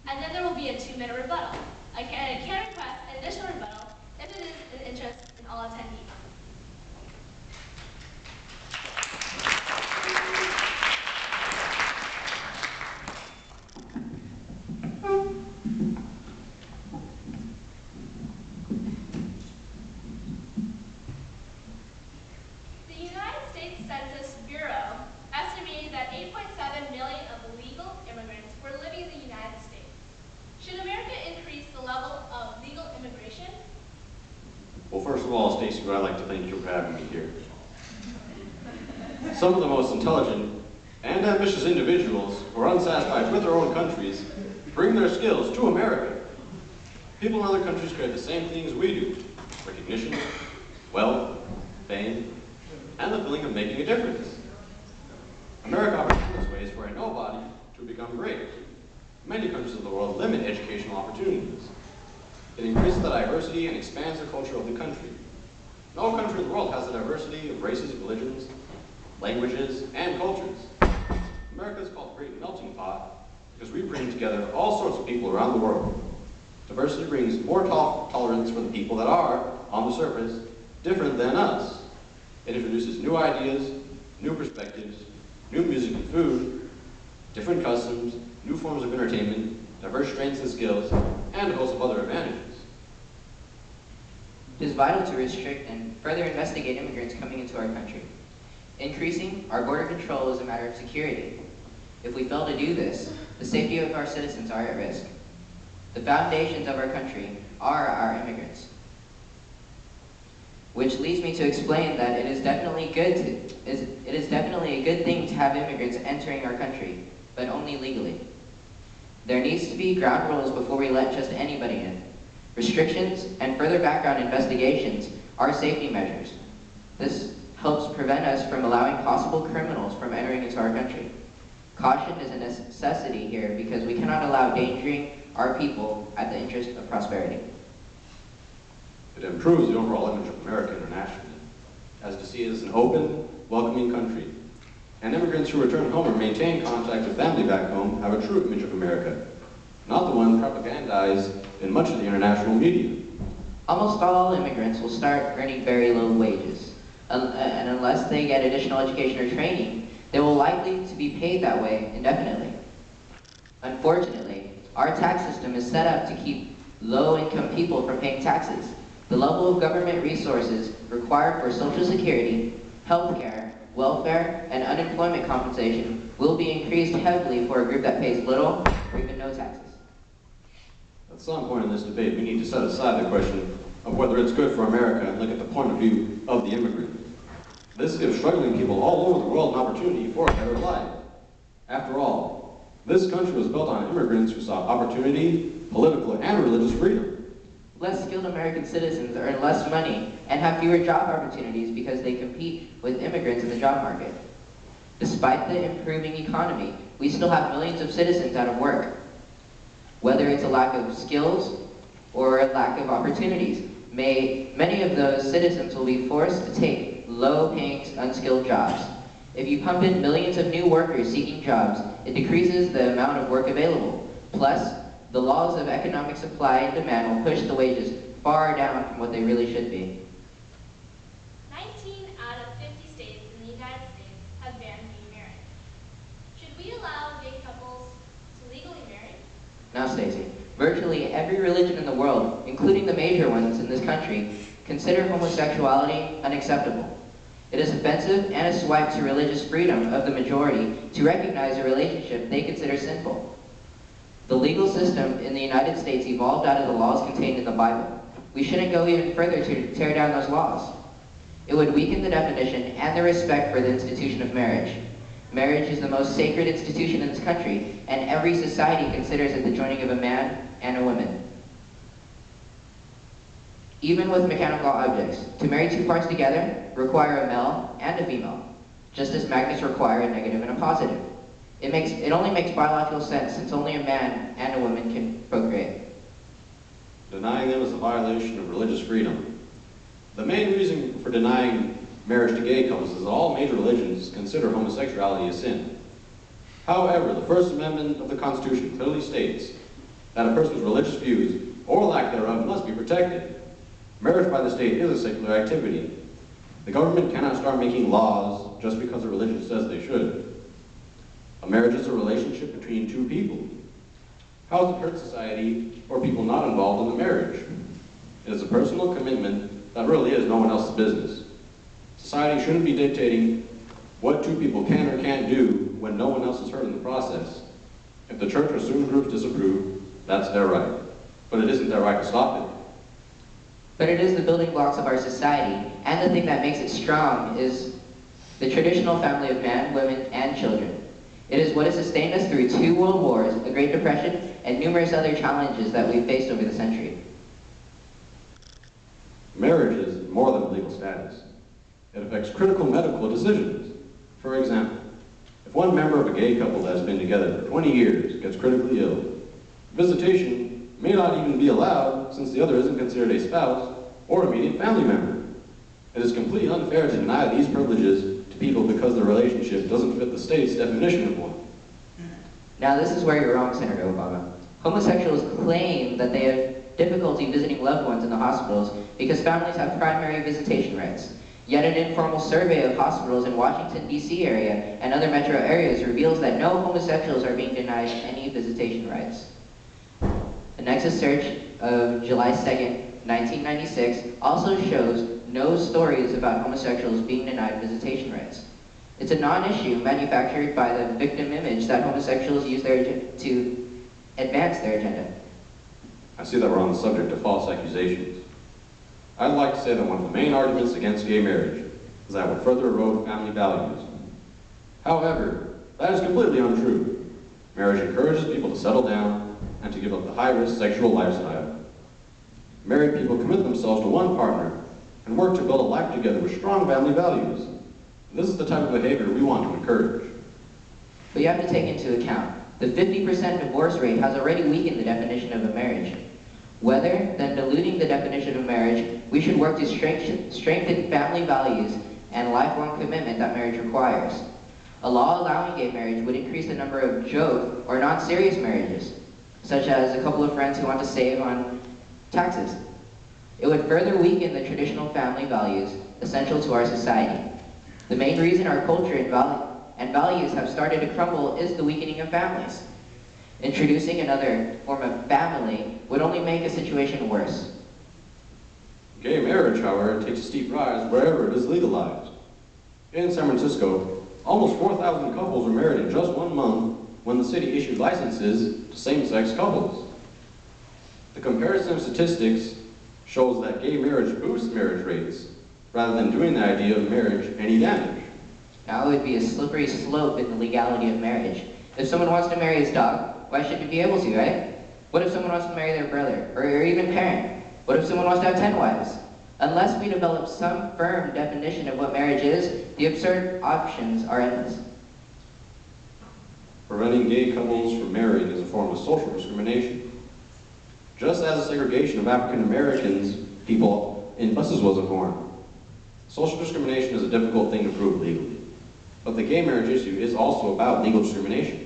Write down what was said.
and then there will be a 2-minute rebuttal. I can request an additional rebuttal if it is an interest in all attendees. The United States Census Bureau estimated that 8.7 million of legal immigrants were living in the United States. Should America increase the level of legal immigration? Well, first of all, Stacy, I'd like to thank you for having me here. Some of the most intelligent and ambitious individuals who are unsatisfied with their own countries bring their skills to America. People in other countries create the same things we do: recognition, wealth, fame, and the feeling of making a difference. America offers countless ways for a nobody to become great. Many countries of the world limit educational opportunities. It increases the diversity and expands the culture of the country. No country in the world has a diversity of races, religions, languages, and cultures. America is called the Great Melting Pot because we bring together all sorts of people around the world. Diversity brings more tolerance for the people that are, on the surface, different than us. It introduces new ideas, new perspectives, new music and food, different customs, new forms of entertainment, diverse strengths and skills, and a host of other advantages. It is vital to restrict and further investigate immigrants coming into our country. Increasing our border control is a matter of security. If we fail to do this, the safety of our citizens are at risk. The foundations of our country are our immigrants. Which leads me to explain that it is definitely a good thing to have immigrants entering our country, but only legally. There needs to be ground rules before we let just anybody in. Restrictions and further background investigations are safety measures. This helps prevent us from allowing possible criminals from entering into our country. Caution is a necessity here because we cannot allow endangering our people at the interest of prosperity. It improves the overall image of America internationally, as to see it as an open, welcoming country. And immigrants who return home or maintain contact with family back home have a true image of America, not the one propagandized in much of the international media. Almost all immigrants will start earning very low wages, and unless they get additional education or training, they will likely to be paid that way indefinitely. Unfortunately, our tax system is set up to keep low-income people from paying taxes. The level of government resources required for Social Security, health care, welfare, and unemployment compensation will be increased heavily for a group that pays little or even no taxes. At some point in this debate, we need to set aside the question of whether it's good for America and look at the point of view of the immigrant. This gives struggling people all over the world an opportunity for a better life. After all, this country was built on immigrants who sought opportunity, political and religious freedom. Less skilled American citizens earn less money and have fewer job opportunities because they compete with immigrants in the job market. Despite the improving economy, we still have millions of citizens out of work. Whether it's a lack of skills or a lack of opportunities, many of those citizens will be forced to take low-paying, unskilled jobs. If you pump in millions of new workers seeking jobs, it decreases the amount of work available. Plus, the laws of economic supply and demand will push the wages far down from what they really should be. 19 out of 50 states in the United States have banned gay marriage. Should we allow gay couples to legally marry? Now, Stacey, virtually every religion in the world, including the major ones in this country, consider homosexuality unacceptable. It is offensive and a swipe to religious freedom of the majority to recognize a relationship they consider sinful. The legal system in the United States evolved out of the laws contained in the Bible. We shouldn't go even further to tear down those laws. It would weaken the definition and the respect for the institution of marriage. Marriage is the most sacred institution in this country, and every society considers it the joining of a man and a woman. Even with mechanical objects, to marry two parts together require a male and a female, just as magnets require a negative and a positive. It only makes biological sense since only a man and a woman can procreate. Denying them is a violation of religious freedom. The main reason for denying marriage to gay couples is that all major religions consider homosexuality a sin. However, the First Amendment of the Constitution clearly states that a person's religious views or lack thereof must be protected. Marriage by the state is a secular activity. The government cannot start making laws just because a religion says they should. A marriage is a relationship between two people. How does it hurt society or people not involved in the marriage? It is a personal commitment that really is no one else's business. Society shouldn't be dictating what two people can or can't do when no one else is hurt in the process. If the church or student groups disapprove, that's their right. But it isn't their right to stop it. But it is the building blocks of our society, and the thing that makes it strong is the traditional family of man, women, and children. It is what has sustained us through 2 world wars, a Great Depression, and numerous other challenges that we've faced over the century. Marriage is more than a legal status. It affects critical medical decisions. For example, if one member of a gay couple that has been together for 20 years gets critically ill, visitation may not even be allowed since the other isn't considered a spouse or immediate family member. It is completely unfair to deny these privileges to people because their relationship doesn't fit the state's definition of one. Now this is where you're wrong, Senator Obama. Homosexuals claim that they have difficulty visiting loved ones in the hospitals because families have primary visitation rights. Yet an informal survey of hospitals in Washington, D.C. area and other metro areas reveals that no homosexuals are being denied any visitation rights. The Nexus search of July 2nd, 1996 also shows no stories about homosexuals being denied visitation rights. It's a non-issue manufactured by the victim image that homosexuals use to advance their agenda. I see that we're on the subject of false accusations. I'd like to say that one of the main arguments against gay marriage is that it would further erode family values. However, that is completely untrue. Marriage encourages people to settle down and to give up the high-risk sexual lifestyle. Married people commit themselves to one partner and work to build a life together with strong family values. This is the type of behavior we want to encourage. But you have to take into account the 50% divorce rate has already weakened the definition of a marriage. Rather than diluting the definition of marriage, we should work to strengthen family values and lifelong commitment that marriage requires. A law allowing gay marriage would increase the number of joke or non-serious marriages, such as a couple of friends who want to save on taxes. It would further weaken the traditional family values essential to our society. The main reason our culture and values have started to crumble is the weakening of families. Introducing another form of family would only make a situation worse. Gay marriage, however, takes a steep rise wherever it is legalized. In San Francisco, almost 4,000 couples were married in just 1 month when the city issued licenses to same-sex couples. The comparison of statistics shows that gay marriage boosts marriage rates rather than doing the idea of marriage any damage. Now it would be a slippery slope in the legality of marriage. If someone wants to marry his dog, why shouldn't he be able to, right? What if someone wants to marry their brother, or even parent? What if someone wants to have 10 wives? Unless we develop some firm definition of what marriage is, the absurd options are endless. Preventing gay couples from marrying is a form of social discrimination. Just as the segregation of African Americans people in buses was a form. Social discrimination is a difficult thing to prove legally. But the gay marriage issue is also about legal discrimination.